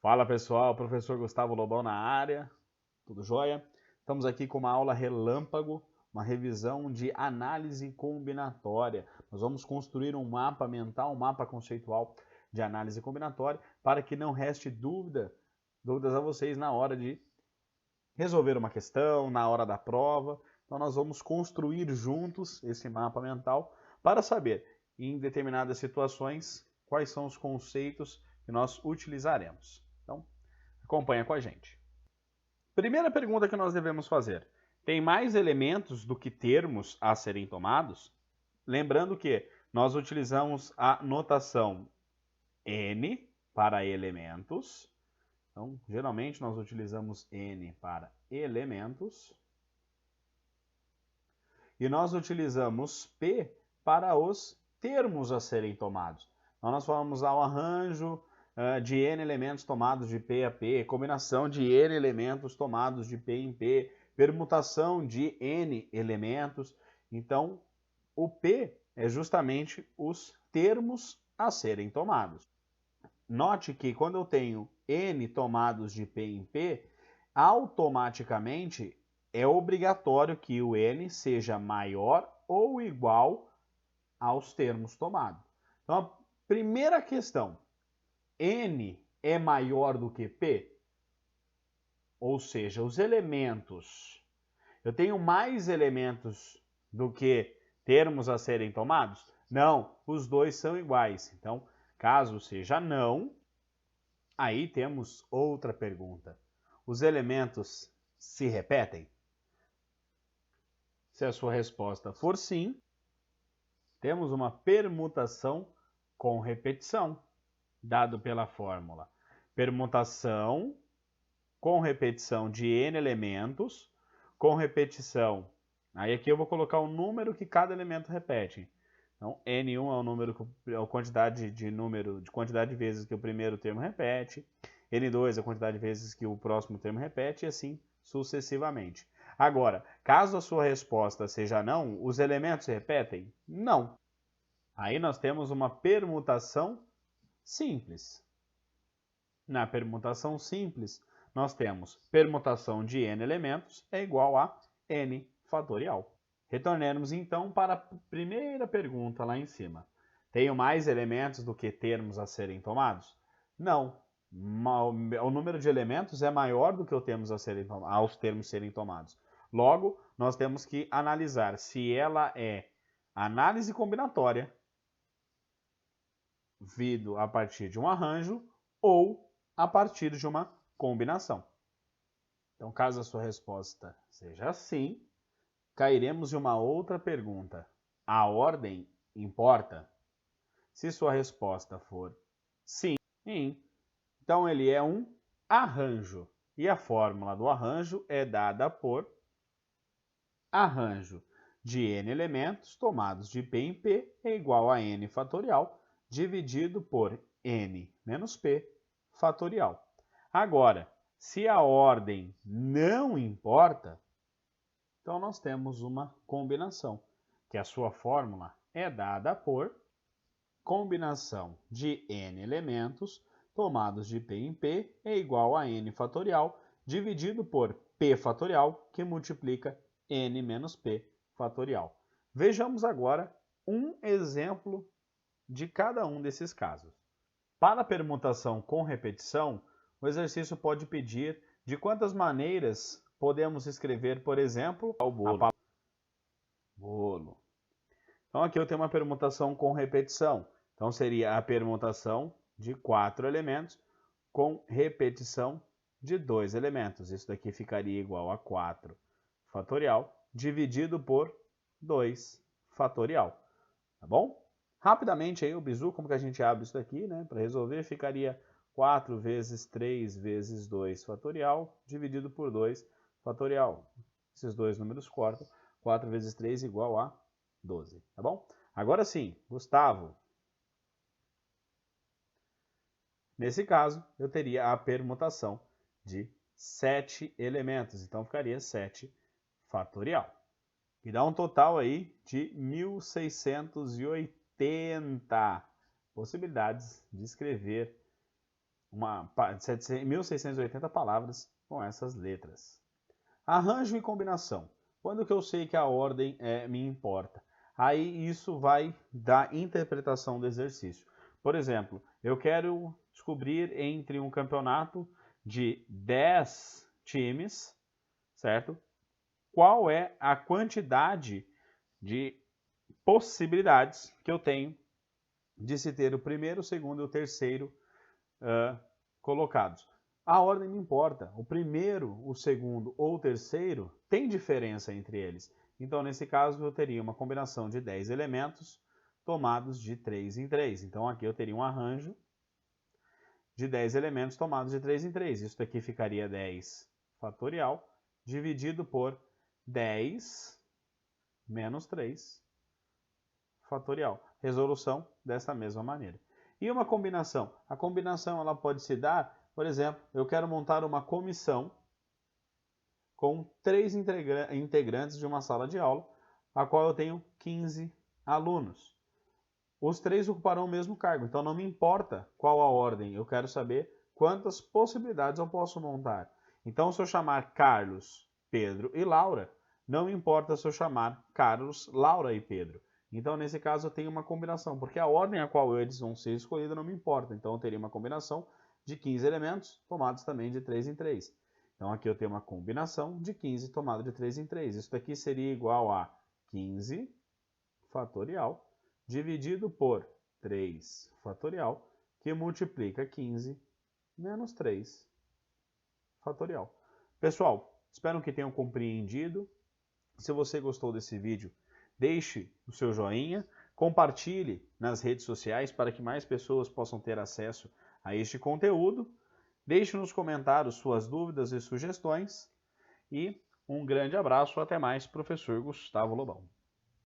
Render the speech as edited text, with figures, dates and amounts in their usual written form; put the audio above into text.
Fala pessoal, professor Gustavo Lobão na área, tudo jóia? Estamos aqui com uma aula relâmpago, uma revisão de análise combinatória. Nós vamos construir um mapa mental, um mapa conceitual de análise combinatória, para que não reste dúvidas a vocês na hora de resolver uma questão, na hora da prova. Então nós vamos construir juntos esse mapa mental para saber, em determinadas situações, quais são os conceitos que nós utilizaremos. Então, acompanha com a gente. Primeira pergunta que nós devemos fazer: tem mais elementos do que termos a serem tomados? Lembrando que nós utilizamos a notação N para elementos. Então, geralmente nós utilizamos N para elementos. E nós utilizamos P para os termos a serem tomados. Então, nós vamos ao arranjo de N elementos tomados de P a P, combinação de N elementos tomados de P em P, permutação de N elementos. Então, o P é justamente os termos a serem tomados. Note que quando eu tenho N tomados de P em P, automaticamente é obrigatório que o N seja maior ou igual aos termos tomados. Então, a primeira questão: N é maior do que P? Ou seja, os elementos, eu tenho mais elementos do que termos a serem tomados? Não, os dois são iguais. Então, caso seja não, aí temos outra pergunta: os elementos se repetem? Se a sua resposta for sim, temos uma permutação com repetição, dado pela fórmula permutação com repetição de N elementos, com repetição. Aí aqui eu vou colocar o número que cada elemento repete. Então, N1 é o número, a quantidade de vezes que o primeiro termo repete, N2 é a quantidade de vezes que o próximo termo repete, e assim sucessivamente. Agora, caso a sua resposta seja não, os elementos se repetem? Não. Aí nós temos uma permutação simples. Na permutação simples, nós temos permutação de N elementos é igual a N fatorial. Retornemos então para a primeira pergunta lá em cima. Tenho mais elementos do que termos a serem tomados? Não. O número de elementos é maior do que aos termos serem tomados. Logo, nós temos que analisar se ela é análise combinatória, vindo a partir de um arranjo, ou a partir de uma combinação. Então, caso a sua resposta seja sim, cairemos em uma outra pergunta: a ordem importa? Se sua resposta for sim, então ele é um arranjo. E a fórmula do arranjo é dada por arranjo de N elementos tomados de P em P é igual a N fatorial dividido por N menos P fatorial. Agora, se a ordem não importa, então nós temos uma combinação, que a sua fórmula é dada por combinação de N elementos tomados de P em P é igual a N fatorial dividido por P fatorial, que multiplica N menos P fatorial. Vejamos agora um exemplo de cada um desses casos. Para a permutação com repetição, o exercício pode pedir de quantas maneiras podemos escrever, por exemplo, o bolo. Bolo. Então aqui eu tenho uma permutação com repetição. Então seria a permutação de 4 elementos com repetição de 2 elementos. Isso daqui ficaria igual a 4 fatorial dividido por 2 fatorial. Tá bom? Rapidamente aí o bizu, como que a gente abre isso daqui, né? Para resolver, ficaria 4 vezes 3 vezes 2 fatorial dividido por 2 fatorial. Esses dois números cortam. 4 vezes 3 igual a 12, tá bom? Agora sim, Gustavo. Nesse caso, eu teria a permutação de 7 elementos. Então, ficaria 7 fatorial. E dá um total aí de 1680 possibilidades de escrever 1.680 palavras com essas letras. Arranjo e combinação. Quando que eu sei que a ordem me importa? Aí isso vai da interpretação do exercício. Por exemplo, eu quero descobrir entre um campeonato de 10 times, certo? Qual é a quantidade de possibilidades que eu tenho de se ter o primeiro, o segundo e o terceiro colocados. A ordem não importa. O primeiro, o segundo ou o terceiro tem diferença entre eles. Então, nesse caso, eu teria uma combinação de 10 elementos tomados de 3 em 3. Então, aqui eu teria um arranjo de 10 elementos tomados de 3 em 3. Isso daqui ficaria 10 fatorial dividido por 10 menos 3 fatorial. Resolução dessa mesma maneira. E uma combinação? A combinação ela pode se dar, por exemplo, eu quero montar uma comissão com 3 integrantes de uma sala de aula, a qual eu tenho 15 alunos. Os 3 ocuparão o mesmo cargo, então não me importa qual a ordem, eu quero saber quantas possibilidades eu posso montar. Então, se eu chamar Carlos, Pedro e Laura, não me importa se eu chamar Carlos, Laura e Pedro. Então, nesse caso, eu tenho uma combinação, porque a ordem a qual eles vão ser escolhidos não me importa. Então, eu teria uma combinação de 15 elementos, tomados também de 3 em 3. Então, aqui eu tenho uma combinação de 15 tomado de 3 em 3. Isso daqui seria igual a 15 fatorial dividido por 3 fatorial, que multiplica 15 menos 3 fatorial. Pessoal, espero que tenham compreendido. Se você gostou desse vídeo, deixe o seu joinha, compartilhe nas redes sociais para que mais pessoas possam ter acesso a este conteúdo. Deixe nos comentários suas dúvidas e sugestões. E um grande abraço, até mais, professor Gustavo Lobão.